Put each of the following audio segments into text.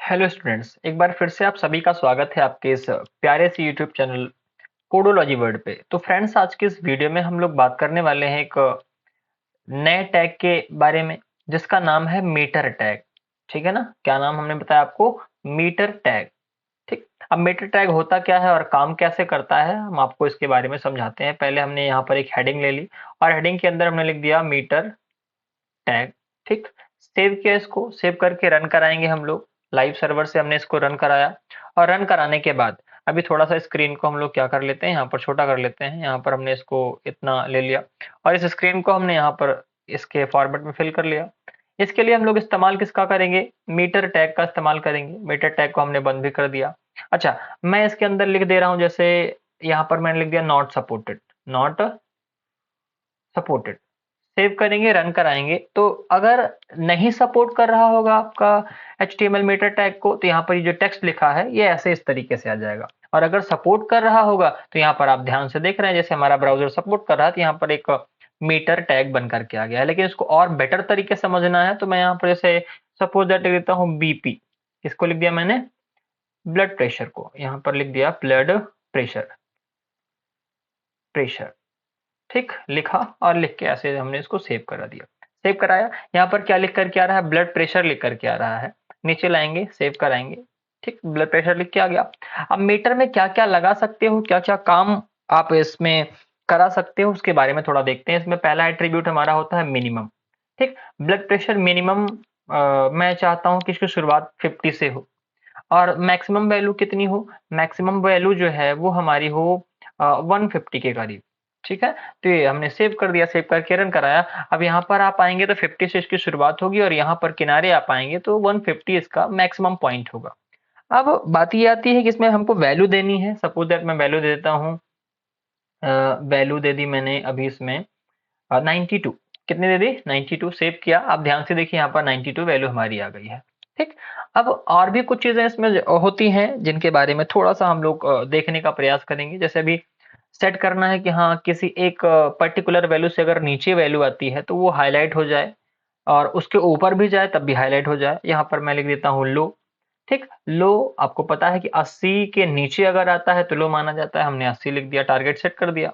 Hello students, एक बार फिर से आप सभी का स्वागत है आपके इस प्यारे से यूट्यूब चैनल कोडोलॉजी वर्ल्ड पे। तो फ्रेंड्स, आज की इस वीडियो में हम लोग बात करने वाले हैं एक नए टैग के बारे में जिसका नाम है मीटर टैग। ठीक है ना? क्या नाम हमने बताया आपको? Meter tag. ठीक। अब मीटर टैग होता क्या है और काम कैसे करता है, हम आपको इसके बारे में समझाते हैं। पहले हमने यहाँ पर एक हेडिंग ले ली और हेडिंग के अंदर हमने लिख दिया मीटर टैग। ठीक। सेव किया, इसको सेव करके रन कराएंगे हम लोग। लाइव सर्वर से हमने इसको रन कराया और रन कराने के बाद अभी थोड़ा सा स्क्रीन को हम लोग क्या कर लेते हैं, यहाँ पर छोटा कर लेते हैं। यहाँ पर हमने इसको इतना ले लिया और इस स्क्रीन को हमने यहाँ पर इसके फॉर्मेट में फिल कर लिया। इसके लिए हम लोग इस्तेमाल किसका करेंगे? मीटर टैग का इस्तेमाल करेंगे। मीटर टैग को हमने बंद भी कर दिया। अच्छा, मैं इसके अंदर लिख दे रहा हूँ, जैसे यहाँ पर मैंने लिख दिया not supported. Not supported. Save करेंगे, रन कराएंगे तो अगर नहीं सपोर्ट कर रहा होगा आपका HTML मीटर टैग को, तो यहाँ पर ये जो टेक्स्ट लिखा है ये ऐसे इस तरीके से आ जाएगा। और अगर सपोर्ट कर रहा होगा तो यहाँ पर आप ध्यान से देख रहे हैं, जैसे हमारा ब्राउजर सपोर्ट कर रहा है तो यहाँ पर एक मीटर टैग बन करके आ गया है। लेकिन इसको और बेटर तरीके से समझना है तो मैं यहाँ पर जैसे सपोज दैट लिख देता हूँ BP। इसको लिख दिया मैंने ब्लड प्रेशर को, यहाँ पर लिख दिया ब्लड प्रेशर। प्रेशर ठीक लिखा और लिख के ऐसे हमने इसको सेव करा दिया। सेव कराया, यहाँ पर क्या लिख कर के आ रहा है? ब्लड प्रेशर लिख कर के आ रहा है। नीचे लाएंगे, सेव कराएंगे। ठीक, ब्लड प्रेशर लिख के आ गया। अब मीटर में क्या क्या लगा सकते हो, क्या क्या काम आप इसमें करा सकते हो, उसके बारे में थोड़ा देखते हैं। इसमें पहला एट्रीब्यूट हमारा होता है मिनिमम। ठीक, ब्लड प्रेशर मिनिमम मैं चाहता हूँ कि इसकी शुरुआत 50 से हो और मैक्सिमम वैल्यू कितनी हो? मैक्सिमम वैल्यू जो है वो हमारी हो 150 के करीब। ठीक है, तो ये हमने सेव कर दिया, सेव करके रन कराया। अब यहाँ पर आप आएंगे तो 50 से इसकी शुरुआत होगी और यहाँ पर किनारे आप आएंगे तो 150 इसका मैक्सिमम पॉइंट होगा। अब बात ये आती है कि इसमें हमको वैल्यू देनी है। सपोज दैट मैं वैल्यू दे देता हूँ, वैल्यू दे दी मैंने अभी इसमें 92। कितनी दे दी? 92। सेव किया। आप ध्यान से देखिए, यहाँ पर 92 वैल्यू हमारी आ गई है। ठीक। अब और भी कुछ चीजें इसमें होती हैं जिनके बारे में थोड़ा सा हम लोग देखने का प्रयास करेंगे। जैसे अभी सेट करना है कि हाँ, किसी एक पर्टिकुलर वैल्यू से अगर नीचे वैल्यू आती है तो वो हाईलाइट हो जाए और उसके ऊपर भी जाए तब भी हाईलाइट हो जाए। यहाँ पर मैं लिख देता हूँ लो। ठीक, लो आपको पता है कि 80 के नीचे अगर आता है तो लो माना जाता है। हमने 80 लिख दिया, टारगेट सेट कर दिया।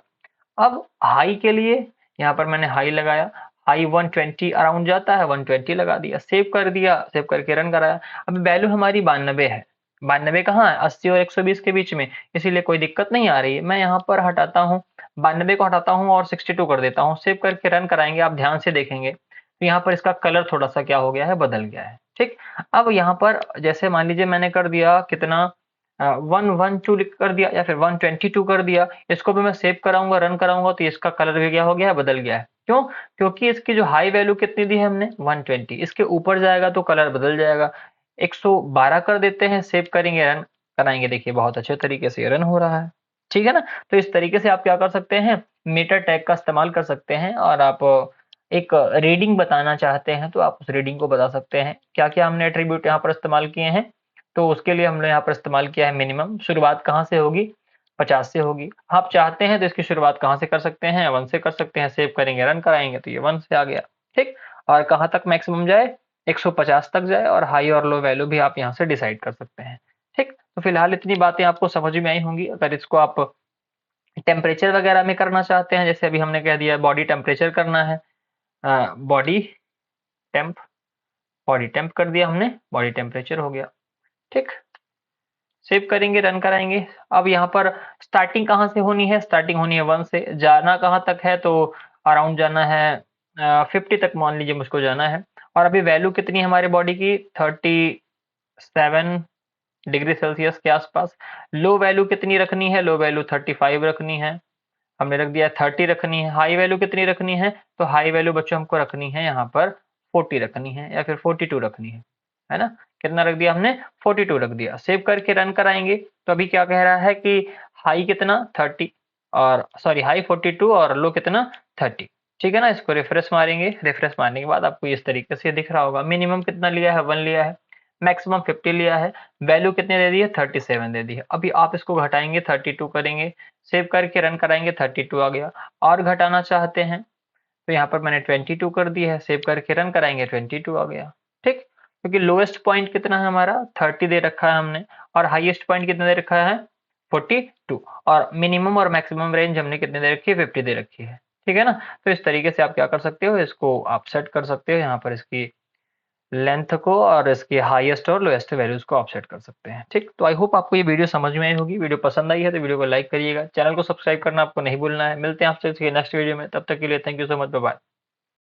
अब हाई के लिए यहाँ पर मैंने हाई लगाया। हाई 120 अराउंड जाता है, 120 लगा दिया, सेव कर दिया, सेव करके रन कराया। अब वैल्यू हमारी 92 है। 92 कहाँ है? 80 और 120 के बीच में, इसीलिए कोई दिक्कत नहीं आ रही है। मैं यहाँ पर हटाता हूँ, 92 को हटाता हूँ और 62 कर देता हूँ। सेव करके रन कराएंगे, आप ध्यान से देखेंगे तो यहाँ पर इसका कलर थोड़ा सा क्या हो गया है? बदल गया है। ठीक। अब यहाँ पर जैसे मान लीजिए मैंने कर दिया कितना, 112 कर दिया या फिर 122 कर दिया। इसको भी मैं सेव कराऊंगा, रन कराऊंगा तो इसका कलर भी क्या हो गया है? बदल गया है। क्यों? क्योंकि इसकी जो हाई वैल्यू कितनी दी है हमने? 120। इसके ऊपर जाएगा तो कलर बदल जाएगा। 112 कर देते हैं, सेव करेंगे, रन कराएंगे। देखिए बहुत अच्छे तरीके से रन हो रहा है। ठीक है ना? तो इस तरीके से आप क्या कर सकते हैं? मीटर टैग का इस्तेमाल कर सकते हैं। और आप एक रीडिंग बताना चाहते हैं तो आप उस रीडिंग को बता सकते हैं। क्या क्या हमने एट्रीब्यूट यहाँ पर इस्तेमाल किए हैं, तो उसके लिए हमने यहाँ पर इस्तेमाल किया है मिनिमम। शुरुआत कहाँ से होगी? 50 से होगी। आप चाहते हैं तो इसकी शुरुआत कहाँ से कर सकते हैं? 1 से कर सकते हैं। सेव करेंगे, रन कराएंगे तो ये 1 से आ गया। ठीक। और कहाँ तक मैक्सिमम जाए? 150 तक जाए और हाई और लो वैल्यू भी आप यहाँ से डिसाइड कर सकते हैं। ठीक। तो फिलहाल इतनी बातें आपको समझ में आई होंगी। अगर इसको आप टेम्परेचर वगैरह में करना चाहते हैं, जैसे अभी हमने कह दिया बॉडी टेम्परेचर करना है, बॉडी टेम्प, बॉडी टेम्प कर दिया हमने, बॉडी टेम्परेचर हो गया। ठीक। सेव करेंगे, रन कराएंगे। अब यहाँ पर स्टार्टिंग कहाँ से होनी है? स्टार्टिंग होनी है 1 से। जाना कहाँ तक है? तो अराउंड जाना है 50 तक मान लीजिए मुझको जाना है। और अभी वैल्यू कितनी है हमारे बॉडी की? 37 डिग्री सेल्सियस के आसपास। लो वैल्यू कितनी रखनी है? लो वैल्यू 35 रखनी है। हमने रख दिया 30 रखनी है। हाई वैल्यू कितनी रखनी है? तो हाई वैल्यू बच्चों हमको रखनी है यहाँ पर 40 रखनी है या फिर 42 रखनी है ना? कितना रख दिया हमने? 42 रख दिया। सेव करके रन कराएंगे तो अभी क्या कह रहा है कि हाई कितना? 30 और सॉरी हाई 42 और लो कितना? 30। ठीक है ना? इसको रिफ्रेश मारेंगे। रिफ्रेश मारने के बाद आपको इस तरीके से दिख रहा होगा। मिनिमम कितना लिया है? 1 लिया है। मैक्सिमम 50 लिया है। वैल्यू कितनी दे दी है? 37 दे दी है। अभी आप इसको घटाएंगे, 32 करेंगे, सेव करके रन कराएंगे, 32 आ गया। और घटाना चाहते हैं तो यहाँ पर मैंने 22 कर दी है। सेव करके रन कराएंगे, 22 आ गया। ठीक। क्योंकि लोएस्ट पॉइंट कितना है हमारा 30 दे रखा है हमने, और हाईएस्ट पॉइंट कितना दे रखा है 42, और मिनिमम और मैक्सिमम रेंज हमने कितने दे रखी है 50 दे रखी है। ठीक है ना। तो इस तरीके से आप क्या कर सकते हो, इसको आप सेट कर सकते हो यहाँ पर, इसकी लेंथ को और इसकी हाईएस्ट और लोएस्ट वैल्यूज को आप सेट कर सकते हैं। ठीक, तो आई होप आपको ये वीडियो समझ में आई होगी। वीडियो पसंद आई है तो वीडियो को लाइक करिएगा, चैनल को सब्सक्राइब करना आपको नहीं भूलना है। मिलते हैं आपसे नेक्स्ट वीडियो में, तब तक के लिए thank you so much, bye bye.